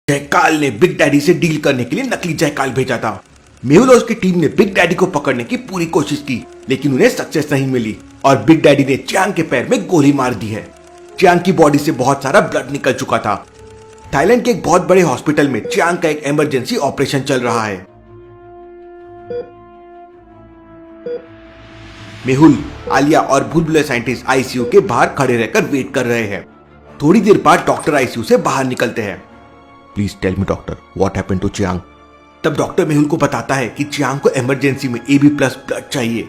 जयकाल ने big daddy से deal करने के लिए नकली जयकाल भेजा था। मेहुल और उसकी टीम ने बिग डैडी को पकड़ने की पूरी कोशिश की, लेकिन उन्हें सक्सेस नहीं मिली और बिग डैडी ने चियांग के पैर में गोली मार दी है। चियांग की बॉडी से बहुत सारा ब्लड निकल चुका था। थाईलैंड के एक बहुत बड़े हॉस्पिटल में चियांग का एक इमरजेंसी ऑपरेशन चल रहा है। मेहुल, आलिया और भूलभुलैया साइंटिस्ट आईसीयू के बाहर खड़े रहकर वेट कर रहे हैं। थोड़ी देर बाद डॉक्टर आईसीयू से बाहर निकलते हैं। Please tell me doctor, what happened to Chiang? तब डॉक्टर मेहुल को बताता है कि चियांग को इमरजेंसी में AB+ ब्लड चाहिए।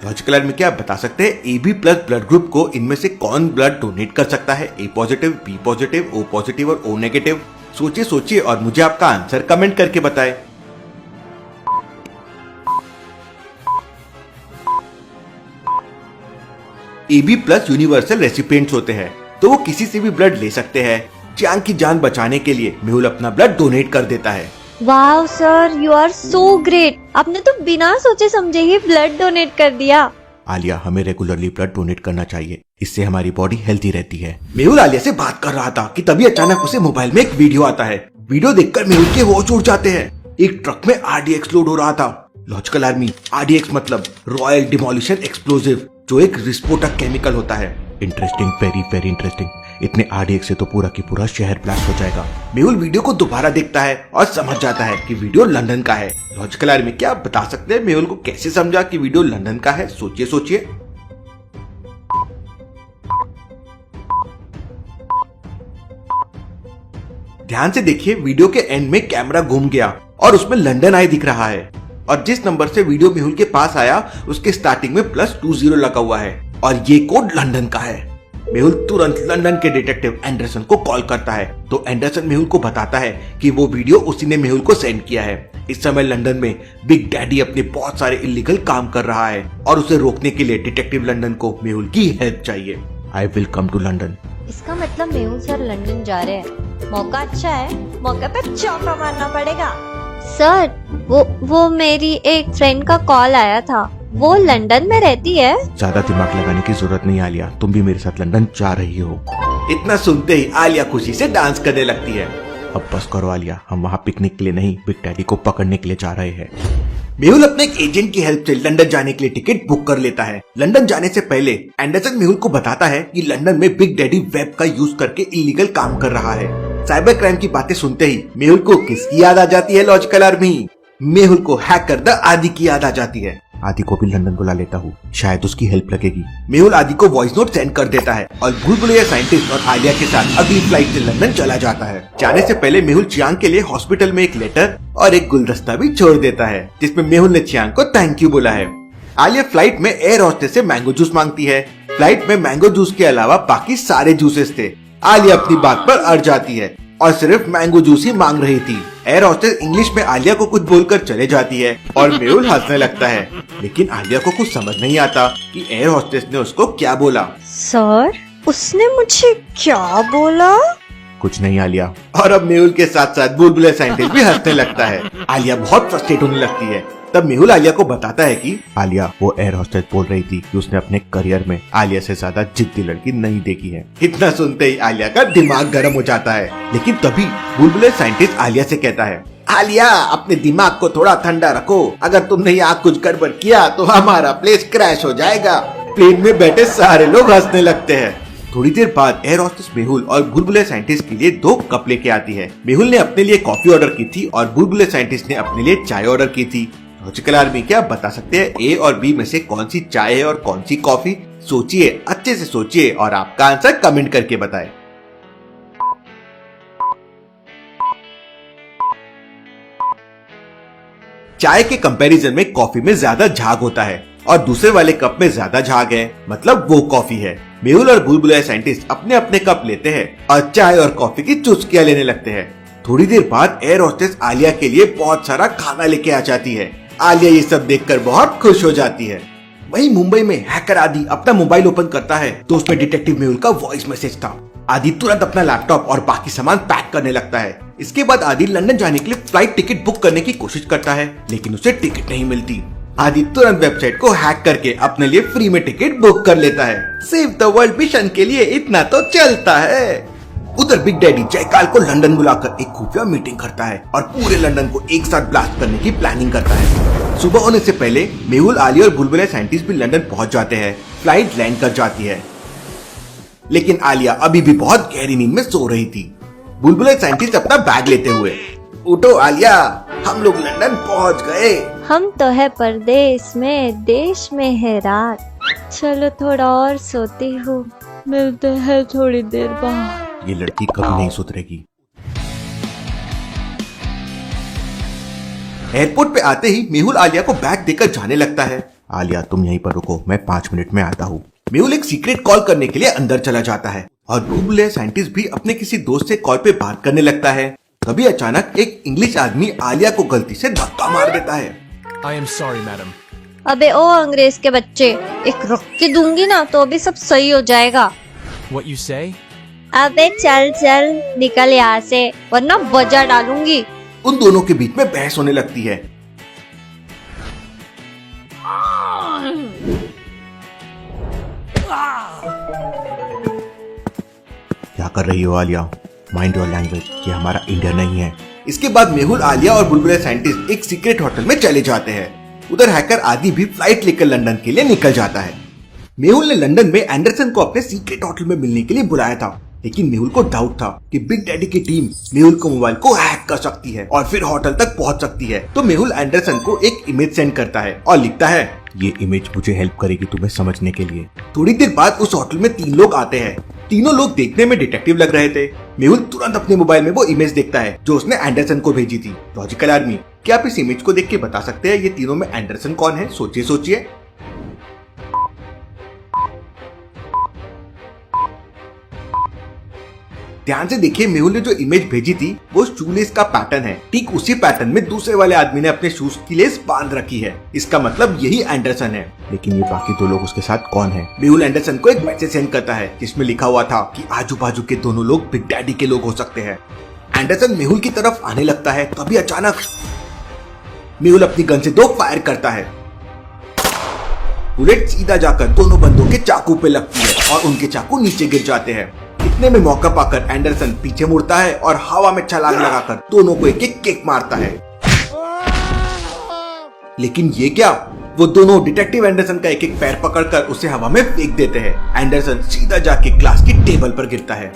लॉजिकल आर्मी क्या बता सकते हैं AB+ ब्लड ग्रुप को इनमें से कौन ब्लड डोनेट कर सकता है? A positive, B positive, O positive और O नेगेटिव। सोचिए और मुझे आपका आंसर कमेंट करके बताएं। AB+ यूनिवर्सल रेसिपिएंट्स होते हैं, तो वो किसी से भी ब्लड ले सकते हैं। चियांग की जान बचाने के लिए मेहुल अपना ब्लड डोनेट कर देता है। Wow sir, you are so great. आपने तो बिना सोचे समझे ही ब्लड डोनेट कर दिया। आलिया, हमें रेगुलरली ब्लड डोनेट करना चाहिए, इससे हमारी बॉडी हेल्थी रहती है। मेहुल आलिया से बात कर रहा था कि तभी अचानक उसे मोबाइल में एक वीडियो आता है। वीडियो देखकर मेहुल के होश उड़ जाते हैं। एक ट्रक में RDX लोड हो रहा था। लॉजिकल आर्मी, RDX मतलब रॉयल डिमोलिशन एक्सप्लोजिव, जो एक विस्फोटक केमिकल होता है। Interesting, very very interesting. इतने RDX से तो पूरा की पूरा शहर ब्लास्ट हो जाएगा। मेहुल वीडियो को दोबारा देखता है और समझ जाता है कि वीडियो लंदन का है। लॉजिकल आर्मी क्या बता सकते हैं मेहुल को कैसे समझा कि वीडियो लंदन का है? सोचिए। ध्यान से देखिए, वीडियो के एंड में कैमरा घूम गया और उसमें लंदन आई दिख रहा है। और जिस नंबर से वीडियो मेहुल के पास आया उसके स्टार्टिंग में +20 लगा हुआ है और ये कोड लंदन का है। मेहुल तुरंत लंदन के डिटेक्टिव एंडरसन को कॉल करता है, तो एंडरसन मेहुल को बताता है कि वो वीडियो उसी ने मेहुल को सेंड किया है। इस समय लंदन में बिग डैडी अपने बहुत सारे इलीगल काम कर रहा है और उसे रोकने के लिए डिटेक्टिव लंदन को मेहुल की हेल्प चाहिए। I will come to London. इसका मतलब मेहुल सर लंदन जा रहे हैं। मौका अच्छा है, मौके पे चौका मारना पड़ेगा। सर, वो मेरी एक फ्रेंड का कॉल आया था, वो लंदन में रहती है। ज्यादा दिमाग लगाने की जरूरत नहीं आलिया, तुम भी मेरे साथ लंदन जा रही हो। इतना सुनते ही आलिया खुशी से डांस करने लगती है। अब बस करो आलिया, हम वहाँ पिकनिक के लिए नहीं, बिग डैडी को पकड़ने के लिए जा रहे हैं। मेहुल अपने एक एजेंट की हेल्प से लंदन जाने के लिए टिकट बुक कर लेता है। लंदन जाने से पहले एंडरसन मेहुल को बताता है कि लंदन में बिग डैडी वेब का यूज करके इलीगल काम कर रहा है। साइबर क्राइम की बातें सुनते ही मेहुल को किसकी याद आ जाती है? लॉजिकल आर्मी, मेहुल को हैकर द आदि की याद आ जाती है। आदि को भी लंदन बुला लेता हूँ, शायद उसकी हेल्प लगेगी। मेहुल आदि को वॉइस नोट सेंड कर देता है और भूलभुलैया साइंटिस्ट और आलिया के साथ अगली फ्लाइट से लंदन चला जाता है। जाने से पहले मेहुल चियांग के लिए हॉस्पिटल में एक लेटर और एक गुलदस्ता भी छोड़ देता है, जिसमें मेहुल ने चियांग को थैंक यू बोला है। आलिया फ्लाइट में एयर होस्टेस से मैंगो जूस मांगती है। फ्लाइट में मैंगो जूस के अलावा बाकी सारे जूसेस थे। आलिया अपनी बात पर अड़ जाती है और सिर्फ मैंगो जूस ही मांग रही थी। एयर होस्टेस इंग्लिश में आलिया को कुछ बोलकर चले जाती है और मेहुल हंसने लगता है, लेकिन आलिया को कुछ समझ नहीं आता कि एयर होस्टेस ने उसको क्या बोला। सर, उसने मुझे क्या बोला? कुछ नहीं आलिया। और अब मेहुल के साथ साथ भूलभुलैया साइंटिस्ट भी हंसने लगता है। आलिया बहुत फ्रस्ट्रेट होने लगती है। तब मेहुल आलिया को बताता है कि आलिया, वो एयर होस्टेस बोल रही थी कि उसने अपने करियर में आलिया से ज्यादा जिद्दी लड़की नहीं देखी है। इतना सुनते ही आलिया का दिमाग गर्म हो जाता है, लेकिन तभी भूलभुलैया साइंटिस्ट आलिया से कहता है, आलिया, अपने दिमाग को थोड़ा ठंडा रखो। अगर तुमने यहाँ कुछ गड़बड़ किया तो हमारा प्लेन क्रैश हो जाएगा। प्लेन में बैठे सारे लोग हंसने लगते हैं। थोड़ी देर बाद एयर होस्टेस मेहुल और भूलभुलैया साइंटिस्ट के लिए 2 कप लेके आती है। मेहुल ने अपने लिए कॉफी ऑर्डर की थी और भूलभुलैया साइंटिस्ट ने अपने लिए चाय ऑर्डर की थी। लॉजिकल आर्मी क्या बता सकते हैं A और B में से कौन सी चाय है और कौन सी कॉफी? सोचिए, अच्छे से सोचिए और आपका आंसर कमेंट करके बताएं। चाय के कंपैरिजन में कॉफी में ज्यादा झाग होता है और दूसरे वाले कप में ज्यादा झाग है, मतलब वो कॉफी है। मेहुल और भूलभुलैया साइंटिस्ट अपने अपने कप लेते हैं और चाय और कॉफी की चुस्कियां लेने लगते हैं। थोड़ी देर बाद एयर होस्टेस आलिया के लिए बहुत सारा खाना लेके आ जाती है। आलिया ये सब देखकर बहुत खुश हो जाती है। वहीं मुंबई में हैकर आदि अपना मोबाइल ओपन करता है तो उसमें डिटेक्टिव मेहुल का वॉइस मैसेज था। आदि तुरंत अपना लैपटॉप और बाकी सामान पैक करने लगता है। इसके बाद आदि लंदन जाने के लिए फ्लाइट टिकट बुक करने की कोशिश करता है, लेकिन उसे टिकट नहीं मिलती। आदि तुरंत वेबसाइट को हैक करके अपने लिए फ्री में टिकट बुक कर लेता है। सेव द वर्ल्ड मिशन के लिए इतना तो चलता है। उधर बिग डैडी जयकाल को लंदन बुलाकर एक खुफिया मीटिंग करता है और पूरे लंदन को एक साथ ब्लास्ट करने की प्लानिंग करता है। सुबह होने से पहले मेहुल, आलिया और बुलबुले साइंटिस्ट भी लंदन पहुंच जाते हैं। फ्लाइट लैंड कर जाती है, लेकिन आलिया अभी भी बहुत गहरी नींद में सो रही थी। बुलबुले साइंटिस्ट अपना बैग लेते हुए, उठो आलिया, हम लोग लंदन पहुंच गए। हम तो है परदेश में, देश में है रात। चलो थोड़ा और सोती हूँ, मिलते हैं थोड़ी देर बाद। ये लड़की कभी नहीं सुधरेगी। एयरपोर्ट पे आते ही मेहुल आलिया को बैग देकर जाने लगता है। आलिया तुम यहीं पर रुको, मैं 5 मिनट में आता हूँ। मेहुल एक सीक्रेट कॉल करने के लिए अंदर चला जाता है और बुलबुले साइंटिस्ट भी अपने किसी दोस्त से कॉल पे बात करने लगता है। तभी अचानक एक इंग्लिश आदमी आलिया को गलती से धक्का मार देता है। I am sorry, madam. अबे ओ अंग्रेज के बच्चे, एक रख के दूंगी ना तो अभी सब सही हो जाएगा। What you say? अबे चल चल निकल यहाँ से, वरना बजा डालूंगी। उन दोनों के बीच में बहस होने लगती है। क्या कर रही हो आलिया? माइंड योर लैंग्वेज, ये हमारा इंडिया नहीं है। इसके बाद मेहुल, आलिया और बुलबुले साइंटिस्ट एक सीक्रेट होटल में चले जाते हैं। उधर हैकर आदि भी फ्लाइट लेकर लंदन के लिए निकल जाता है। मेहुल ने लंदन में एंडरसन को अपने सीक्रेट होटल में मिलने के लिए बुलाया था, लेकिन मेहुल को डाउट था कि बिग डैडी की टीम मेहुल को मोबाइल को हैक कर सकती है और फिर होटल तक पहुंच सकती है। तो मेहुल एंडरसन को एक इमेज सेंड करता है और लिखता है, ये इमेज मुझे हेल्प करेगी तुम्हें समझने के लिए। थोड़ी देर बाद उस होटल में 3 लोग आते हैं। तीनों लोग देखने में डिटेक्टिव लग रहे थे। मेहुल तुरंत अपने मोबाइल में वो इमेज देखता है जो उसने एंडरसन को भेजी थी। लॉजिकल आर्मी, क्या आप इस इमेज को देख के बता सकते हैं ये तीनों में एंडरसन कौन है? सोचिए सोचिए। ध्यान से देखिए, मेहुल ने जो इमेज भेजी थी वो शूलेस का पैटर्न है। ठीक उसी पैटर्न में दूसरे वाले आदमी ने अपने शूज की लेस बांध रखी है। इसका मतलब यही एंडरसन है। लेकिन ये बाकी 2 लोग उसके साथ कौन है? मेहुल एंडरसन को एक मैसेज सेंड करता है जिसमें लिखा हुआ था कि आजू बाजू के दोनों लोग बिग डैडी के लोग हो सकते हैं। एंडरसन मेहुल की तरफ आने लगता है, तभी अचानक मेहुल अपनी गन से 2 फायर करता है। बुलेट सीधा जाकर दोनों बंदों के चाकू पे लगती है और उनके चाकू नीचे गिर जाते हैं। इतने में मौका पाकर एंडरसन पीछे मुड़ता है और हवा में छलांग लगाकर दोनों को एक एक किक मारता है। लेकिन ये क्या, वो दोनों डिटेक्टिव एंडरसन का एक एक पैर पकड़कर उसे हवा में फेंक देते हैं। एंडरसन सीधा जाके क्लास की टेबल पर गिरता है।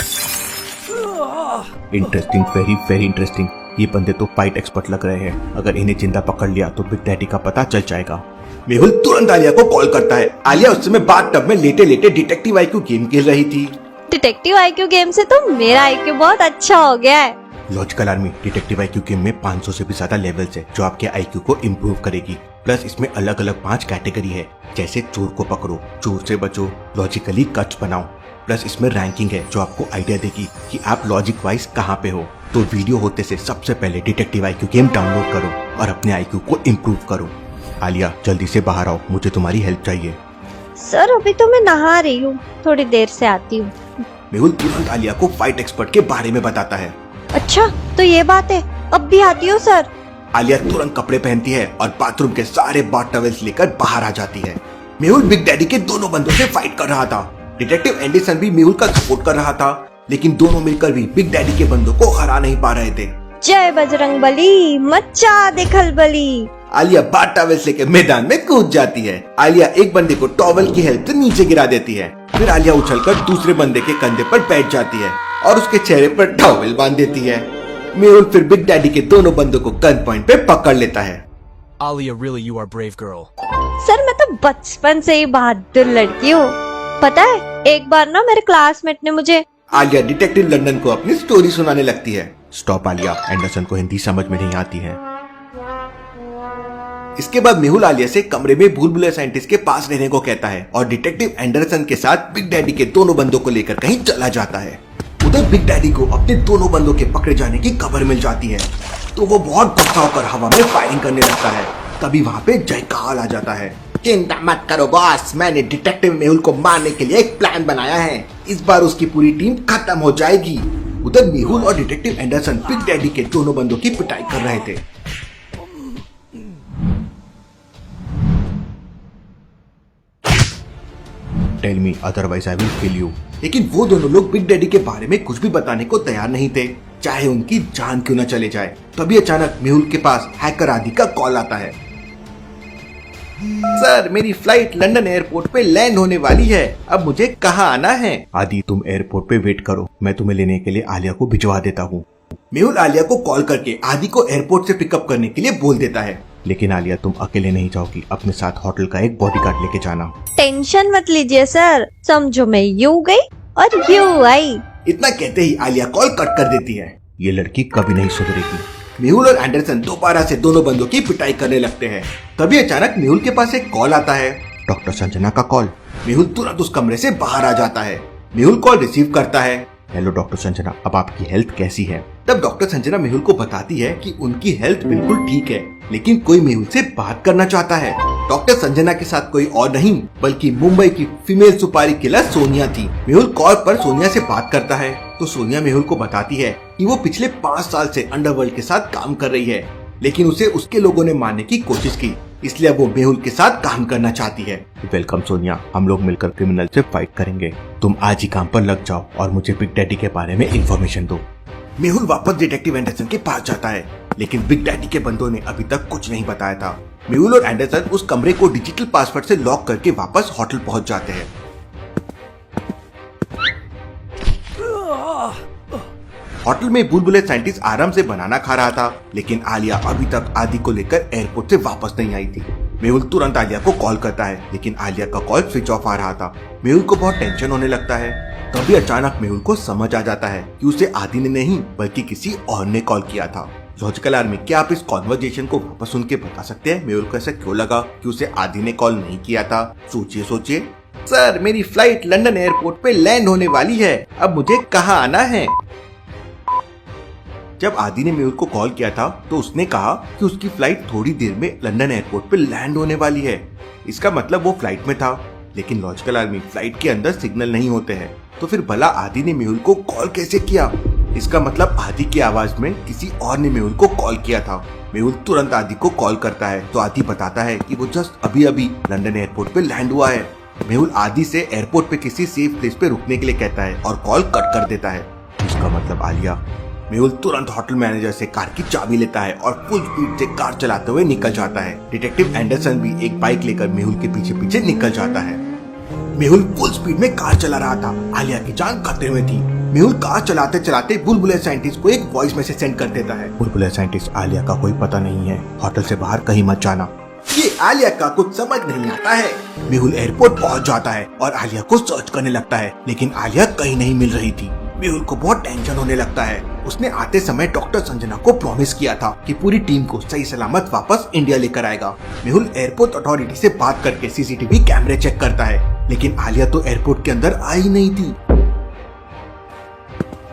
Interesting, very very interesting. ये बंदे तो फाइट एक्सपर्ट लग रहे हैं। अगर इन्हें जिंदा पकड़ लिया तो बिग डैडी का पता चल जाएगा। मेहुल तुरंत आलिया को कॉल करता है। आलिया उस समय बाथटब में लेटे लेटे डिटेक्टिव आईक्यू गेम खेल रही थी। डिटेक्टिव आईक्यू गेम से तो मेरा आईक्यू बहुत अच्छा हो गया है। Logical army, detective IQ game में 500 से भी ज्यादा लेवल्स है जो आपके आईक्यू को इम्प्रूव करेगी। प्लस इसमें अलग अलग 5 कैटेगरी है, जैसे चोर को पकड़ो, चोर से बचो, लॉजिकली कट्स बनाओ। प्लस इसमें रैंकिंग है जो आपको आइडिया देगी कि आप लॉजिक वाइज कहाँ पे हो। तो वीडियो होते से सबसे पहले डिटेक्टिव आईक्यू गेम डाउनलोड करो और अपने आईक्यू को इम्प्रूव करो। आलिया जल्दी से बाहर आओ, मुझे तुम्हारी हेल्प चाहिए। सर अभी तो मैं नहा रही हूँ, थोड़ी देर से आती हूँ। मेहुल तुरंत आलिया को फाइट एक्सपर्ट के बारे में बताता है। अच्छा तो ये बात है, अब भी आती हूँ सर। आलिया तुरंत कपड़े पहनती है और बाथरूम के सारे बाथ टॉवेल्स लेकर बाहर आ जाती है। मेहुल बिग डैडी के दोनों बंदों से फाइट कर रहा था। डिटेक्टिव एंडरसन भी मेहुल का सपोर्ट कर रहा था, लेकिन दोनों मिलकर भी बिग डैडी के बंदों को हरा नहीं पा रहे थे। जय बजरंगबली, मच्चा दे खलबली। आलिया बाथ टॉवेल्स लेकर मैदान में कूद जाती है। आलिया एक बंदे को टॉवल की हेल्प से नीचे गिरा देती है। फिर आलिया उछलकर दूसरे बंदे के कंधे पर बैठ जाती है और उसके चेहरे पर टॉवल बांध देती है। मेहुल फिर बिग डैडी के दोनों बंदों को गन पॉइंट पे पकड़ लेता है। Alia, really, you are brave girl. Sir मैं तो बचपन से ही बहादुर लड़की हूँ। पता है एक बार ना मेरे क्लासमेट ने मुझे। आलिया डिटेक्टिव लंदन को अपनी स्टोरी सुनाने लगती है। स्टॉप आलिया, एंडरसन को हिंदी समझ में नहीं आती है। इसके बाद मेहुल आलिया से कमरे में बुलबुले साइंटिस्ट के पास रहने को कहता है और डिटेक्टिव एंडरसन के साथ बिग डैडी के दोनों बंदों को लेकर कहीं चला जाता है। उधर बिग डैडी को अपने दोनों बंदों के पकड़े जाने की खबर मिल जाती है, तो वो बहुत गुस्सा होकर हवा में फायरिंग करने लगता है। तभी वहाँ पे जयकाल आ जाता है। चिंता मत करो बॉस, मैंने डिटेक्टिव मेहुल को मारने के लिए एक प्लान बनाया है। इस बार उसकी पूरी टीम खत्म हो जाएगी। उधर मेहुल और डिटेक्टिव एंडरसन बिग डैडी के दोनों बंदों की पिटाई कर रहे थे। Tell me otherwise I will kill you. लेकिन वो दोनों लोग बिग डैडी के बारे में कुछ भी बताने को तैयार नहीं थे, चाहे उनकी जान क्यों न चले जाए। तभी अचानक मेहुल के पास हैकर आदि का कॉल आता है। सर, मेरी फ्लाइट लंदन एयरपोर्ट पे लैंड होने वाली है, अब मुझे कहाँ आना है? आदि, तुम एयरपोर्ट पे वेट करो, मैं तुम्हें लेने के लिए आलिया को भिजवा देता हूँ। मेहुल आलिया को कॉल करके आदि को एयरपोर्ट से पिकअप करने के लिए बोल देता है। लेकिन आलिया, तुम अकेले नहीं जाओगी, अपने साथ होटल का एक बॉडीगार्ड लेके जाना। टेंशन मत लीजिए सर, समझो मैं यूं गई और यूं आई। इतना कहते ही आलिया कॉल कट कर देती है। ये लड़की कभी नहीं सुधरेगी। मेहुल और एंडरसन दोबारा से दोनों बंदों की पिटाई करने लगते हैं। तभी अचानक मेहुल के पास एक कॉल आता है, डॉक्टर संजना का कॉल। मेहुल तुरंत उस कमरे से बाहर आ जाता है। मेहुल कॉल रिसीव करता है। हेलो डॉक्टर संजना, अब आपकी हेल्थ कैसी है? तब डॉक्टर संजना मेहुल को बताती है कि उनकी हेल्थ बिल्कुल ठीक है, लेकिन कोई मेहुल से बात करना चाहता है। डॉक्टर संजना के साथ कोई और नहीं बल्कि मुंबई की फीमेल सुपारी किलर सोनिया थी। मेहुल कॉल पर सोनिया से बात करता है तो सोनिया मेहुल को बताती है कि वो पिछले 5 साल से अंडरवर्ल्ड के साथ काम कर रही है, लेकिन उसे उसके लोगों ने मारने की कोशिश की, इसलिए वो मेहुल के साथ काम करना चाहती है। वेलकम सोनिया, हम लोग मिलकर क्रिमिनल से फाइट करेंगे। तुम आज ही काम पर लग जाओ और मुझे बिग डैडी के बारे में इंफॉर्मेशन दो। मेहुल वापस डिटेक्टिव एंडरसन के पास जाता है, लेकिन बिग डैडी के बंदों ने अभी तक कुछ नहीं बताया था। मेहुल और एंडरसन उस कमरे को डिजिटल पासवर्ड से लॉक करके वापस होटल पहुंच जाते हैं। होटल में बुलबुले साइंटिस्ट आराम से बनाना खा रहा था, लेकिन आलिया अभी तक आदि को लेकर एयरपोर्ट से वापस नहीं आई थी। मेहुल तुरंत आलिया को कॉल करता है, लेकिन आलिया का कॉल स्विच ऑफ आ रहा था। मेहुल को बहुत टेंशन होने लगता है। तभी अचानक मेहुल को समझ आ जाता है कि उसे आदि ने नहीं बल्कि किसी और ने कॉल किया था। लॉजिकल आर्मी, क्या आप इस कॉन्वर्जेशन को वापस सुन के बता सकते हैं मेहुल को ऐसा क्यों लगा कि उसे आदि ने कॉल नहीं किया था? सोचिए। सर, मेरी फ्लाइट लंदन एयरपोर्ट पे लैंड होने वाली है, अब मुझे कहाँ आना है? जब आदि ने मेहुल को कॉल किया था तो उसने कहा कि उसकी फ्लाइट थोड़ी देर में लंदन एयरपोर्ट पे लैंड होने वाली है। इसका मतलब वो फ्लाइट में था, लेकिन लॉजिकल आर्मी, फ्लाइट के अंदर सिग्नल नहीं होते हैं, तो फिर भला आदि ने मेहुल को कॉल कैसे किया? इसका मतलब आदि की आवाज में किसी और ने मेहुल को कॉल किया था। मेहुल तुरंत आदि को कॉल करता है तो आदि बताता है कि वो जस्ट अभी लंदन एयरपोर्ट पे लैंड हुआ है। मेहुल आदि से एयरपोर्ट पे किसी सेफ प्लेस पे रुकने के लिए कहता है और कॉल कट कर देता है। इसका मतलब आलिया। मेहुल तुरंत होटल मैनेजर से कार की चाबी लेता है और फुल स्पीड से कार चलाते हुए निकल जाता है। डिटेक्टिव एंडरसन भी एक बाइक लेकर मेहुल के पीछे पीछे निकल जाता है। मेहुल फुल स्पीड में कार चला रहा था, आलिया की जान खतरे में थी। मेहुल कार चलाते चलाते बुलबुले साइंटिस्ट को एक वॉइस मैसेज सेंड कर देता है। बुलबुले साइंटिस्ट, आलिया का कोई पता नहीं है, होटल से बाहर कहीं मत जाना। ये आलिया का कुछ समझ नहीं आता है। मेहुल एयरपोर्ट पहुंच जाता है और आलिया को सर्च करने लगता है, लेकिन आलिया कहीं नहीं मिल रही थी। मेहुल को बहुत टेंशन होने लगता है। उसने आते समय डॉक्टर संजना को प्रॉमिस किया था कि पूरी टीम को सही सलामत वापस इंडिया लेकर आएगा। मेहुल एयरपोर्ट अथॉरिटी से बात करके सीसीटीवी कैमरे चेक करता है, लेकिन आलिया तो एयरपोर्ट के अंदर आई नहीं थी।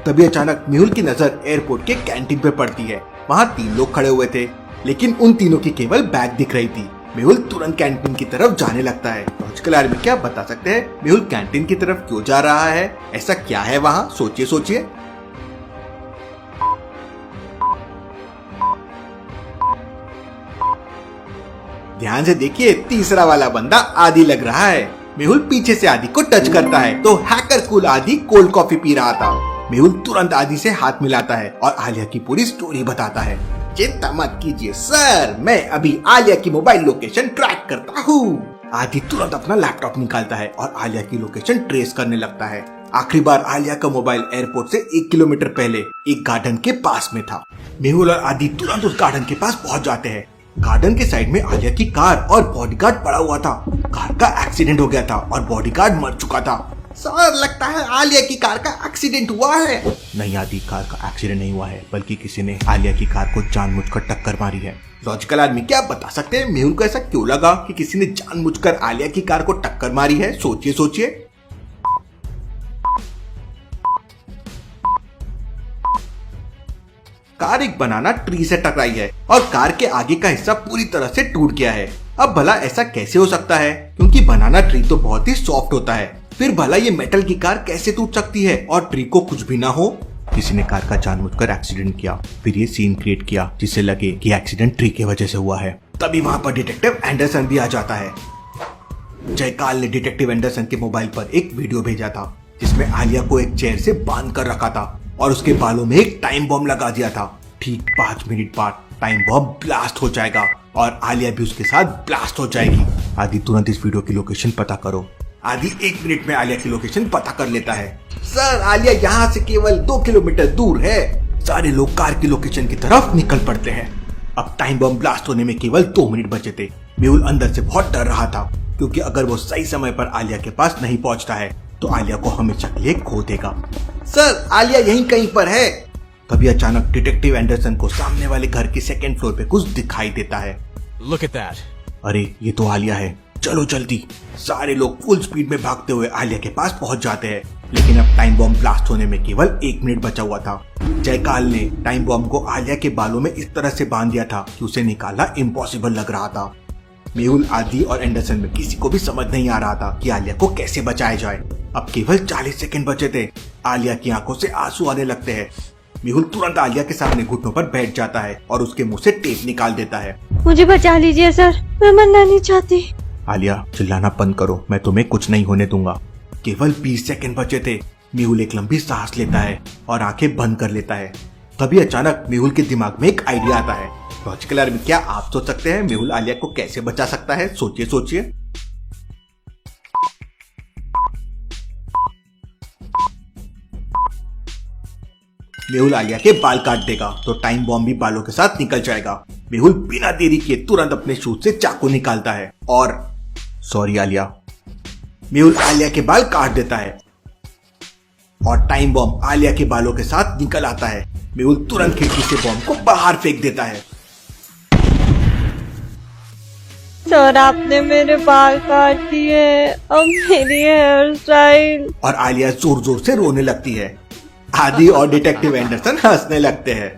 तभी अचानक मेहुल की नजर एयरपोर्ट के कैंटीन पे पड़ती है। वहाँ 3 लोग खड़े हुए थे, लेकिन उन तीनों की केवल बैग दिख रही थी। मेहुल तुरंत कैंटीन की तरफ जाने लगता है। लॉजिकल आर्मी, क्या बता सकते हैं मेहुल कैंटीन की तरफ क्यों जा रहा है? ऐसा क्या है वहाँ? सोचिए। ध्यान से देखिए, तीसरा वाला बंदा आदि लग रहा है। मेहुल पीछे से आदि को टच करता है तो हैकर कूल आदि कोल्ड कॉफी पी रहा था। मेहुल तुरंत आदि से हाथ मिलाता है और आलिया की पूरी स्टोरी बताता है। चिंता मत कीजिए सर, मैं अभी आलिया की मोबाइल लोकेशन ट्रैक करता हूँ। आदि तुरंत अपना लैपटॉप निकालता है और आलिया की लोकेशन ट्रेस करने लगता है। आखिरी बार आलिया का मोबाइल एयरपोर्ट से 1 किलोमीटर पहले एक गार्डन के पास में था। मेहुल और आदि तुरंत उस गार्डन के पास पहुंच जाते हैं। गार्डन के साइड में आलिया की कार और बॉडीगार्ड पड़ा हुआ था। कार का एक्सीडेंट हो गया था और बॉडीगार्ड मर चुका था। सर, लगता है आलिया की कार का एक्सीडेंट हुआ है। नहीं आदि, कार का एक्सीडेंट नहीं हुआ है, बल्कि किसी ने आलिया की कार को जानबूझकर टक्कर मारी है। लॉजिकल आदमी, क्या आप बता सकते हैं मेहुल को ऐसा क्यों लगा कि किसी ने जानबूझकर आलिया की कार को टक्कर मारी है? सोचिए। कार एक बनाना ट्री से टकराई है और कार के आगे का हिस्सा पूरी तरह से टूट गया है। अब भला ऐसा कैसे हो सकता है? क्योंकि बनाना ट्री तो बहुत ही सॉफ्ट होता है। फिर भला ये मेटल की कार कैसे टूट सकती है और ट्री को कुछ भी ना हो? किसी ने कार का जानबूझकर एक्सीडेंट किया, फिर ये सीन क्रिएट किया जिससे लगे कि एक्सीडेंट ट्री की वजह से हुआ है। तभी वहाँ पर डिटेक्टिव एंडरसन भी आ जाता है। जयकाल ने डिटेक्टिव एंडरसन के मोबाइल पर एक वीडियो भेजा था जिसमें आलिया को एक चेयर से बांध कर रखा था और उसके बालों में एक टाइम बॉम्ब लगा दिया था। ठीक 5 मिनट बाद टाइम बॉम्ब ब्लास्ट हो जाएगा और आलिया भी उसके साथ ब्लास्ट हो जाएगी। आदि तुरंत इस वीडियो की लोकेशन पता करो। आदि 1 मिनट में आलिया की लोकेशन पता कर लेता है। सर, आलिया यहाँ से केवल 2 किलोमीटर दूर है। सारे लोग कार की लोकेशन की तरफ निकल पड़ते हैं। अब टाइम बम ब्लास्ट होने में केवल 2 मिनट बचे थे। मेहुल अंदर से बहुत डर रहा था क्योंकि अगर वो सही समय पर आलिया के पास नहीं पहुंचता है तो आलिया को हमेशा के लिए खो देगा। सर, आलिया यहीं कहीं पर है। तभी अचानक डिटेक्टिव एंडरसन को सामने वाले घर के 2nd फ्लोर पे कुछ दिखाई देता है। Look at that. अरे, ये तो आलिया है, चलो जल्दी। सारे लोग फुल स्पीड में भागते हुए आलिया के पास पहुंच जाते हैं, लेकिन अब टाइम बॉम्ब ब्लास्ट होने में केवल 1 मिनट बचा हुआ था। जयकाल ने टाइम बॉम्ब को आलिया के बालों में इस तरह से बांध दिया था कि उसे निकालना इम्पॉसिबल लग रहा था। मेहुल, आदि और एंडरसन में किसी को भी समझ नहीं आ रहा था कि आलिया को कैसे बचाया जाए। अब केवल 40 सेकंड बचे थे। आलिया की आंखों से आंसू आने लगते हैं। मेहुल तुरंत आलिया के सामने घुटनों पर बैठ जाता है और उसके मुंह से टेप निकाल देता है। मुझे बचा लीजिए सर, मैं मरना नहीं चाहती। आलिया, चिल्लाना बंद करो, मैं तुम्हें कुछ नहीं होने दूंगा। केवल 20 सेकंड बचे थे। मेहुल एक लंबी सांस लेता है और आंखें बंद कर लेता है। तभी अचानक मेहुल के दिमाग में एक आइडिया आता है। लॉजिकल आर्मी, क्या आप सोच सकते हैं मेहुल आलिया को कैसे बचा सकता है? सोचिए सोचिए। मेहुल आलिया के बाल काट देगा तो टाइम बॉम्ब भी बालों के साथ निकल जाएगा। मेहुल बिना देरी किए तुरंत अपने शूज से चाकू निकालता है और सॉरी आलिया। मेहुल आलिया के बाल काट देता है और टाइम बॉम्ब आलिया के बालों के साथ निकल आता है। मेहुल तुरंत खिड़की से बॉम्ब को बाहर फेंक देता है। सर, आपने मेरे बाल काट दिए, अब मेरी हेयर स्टाइल। और आलिया जोर जोर से रोने लगती है। आदि और डिटेक्टिव एंडरसन हंसने लगते हैं।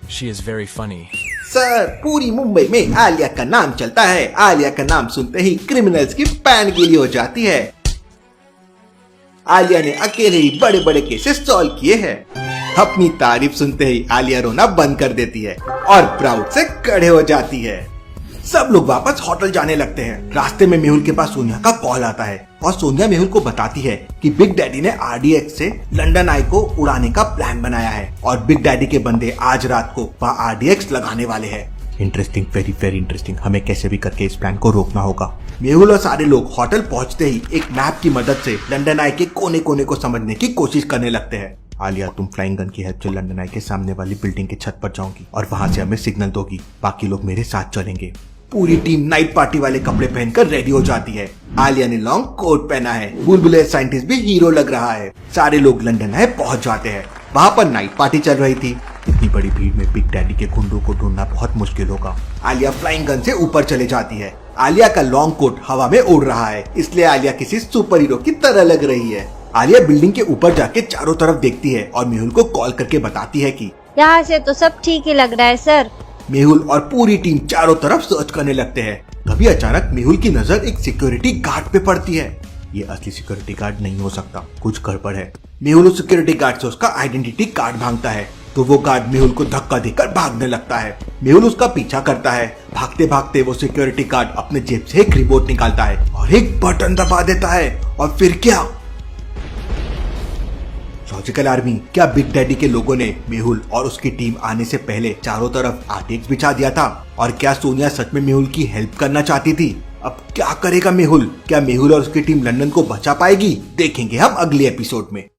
She is very funny. Sir, पूरी मुंबई में आलिया का नाम चलता है। आलिया का नाम सुनते ही क्रिमिनल्स की पैन गीली हो जाती है। आलिया ने अकेले ही बड़े बड़े केसेस सॉल्व किए हैं। अपनी तारीफ सुनते ही आलिया रोना बंद कर देती है और प्राउड से खड़े हो जाती है। सब लोग वापस होटल जाने लगते हैं। रास्ते में मेहुल के पास सोनिया का कॉल आता है और सोनिया मेहुल को बताती है कि बिग डैडी ने RDX से लंदन आई को उड़ाने का प्लान बनाया है और बिग डैडी के बंदे आज रात को वहाँ RDX लगाने वाले हैं। Interesting, very very interesting. हमें कैसे भी करके इस प्लान को रोकना होगा। मेहुल और सारे लोग होटल पहुँचते ही एक मैप की मदद से लंदन आई के कोने कोने को समझने की कोशिश करने लगते हैं। आलिया, तुम फ्लाइंग गन की हेल्प से लंदन आई के सामने वाली बिल्डिंग की छत पर जाओगी और वहाँ से हमें सिग्नल दोगी। बाकी लोग मेरे साथ चलेंगे। पूरी टीम नाइट पार्टी वाले कपड़े पहनकर रेडी हो जाती है। आलिया ने लॉन्ग कोट पहना है। बुलबुले साइंटिस्ट भी हीरो लग रहा है। सारे लोग लंदन आई पहुंच जाते हैं। वहाँ पर नाइट पार्टी चल रही थी। इतनी बड़ी भीड़ में बिग डैडी के गुंडों को ढूंढना बहुत मुश्किल होगा। आलिया फ्लाइंग गन से ऊपर चले जाती है। आलिया का लॉन्ग कोट हवा में उड़ रहा है, इसलिए आलिया किसी सुपर हीरो की तरह लग रही है। आलिया बिल्डिंग के ऊपर जाके चारों तरफ देखती है और मेहुल को कॉल करके बताती है कि यहाँ से तो सब ठीक ही लग रहा है सर। मेहुल और पूरी टीम चारों तरफ सर्च करने लगते हैं। तभी अचानक मेहुल की नजर एक सिक्योरिटी गार्ड पे पड़ती है। ये असली सिक्योरिटी गार्ड नहीं हो सकता, कुछ गड़बड़ है। मेहुल उस सिक्योरिटी गार्ड से उसका आइडेंटिटी कार्ड मांगता है तो वो गार्ड मेहुल को धक्का देकर भागने लगता है। मेहुल उसका पीछा करता है। भागते भागते वो सिक्योरिटी गार्ड अपने जेब से एक रिमोट निकालता है और एक बटन दबा देता है। और फिर क्या? लॉजिकल आर्मी, क्या बिग डैडी के लोगों ने मेहुल और उसकी टीम आने से पहले चारों तरफ RDX बिछा दिया था? और क्या सोनिया सच में मेहुल की हेल्प करना चाहती थी? अब क्या करेगा मेहुल? क्या मेहुल और उसकी टीम लंदन को बचा पाएगी? देखेंगे हम अगले एपिसोड में।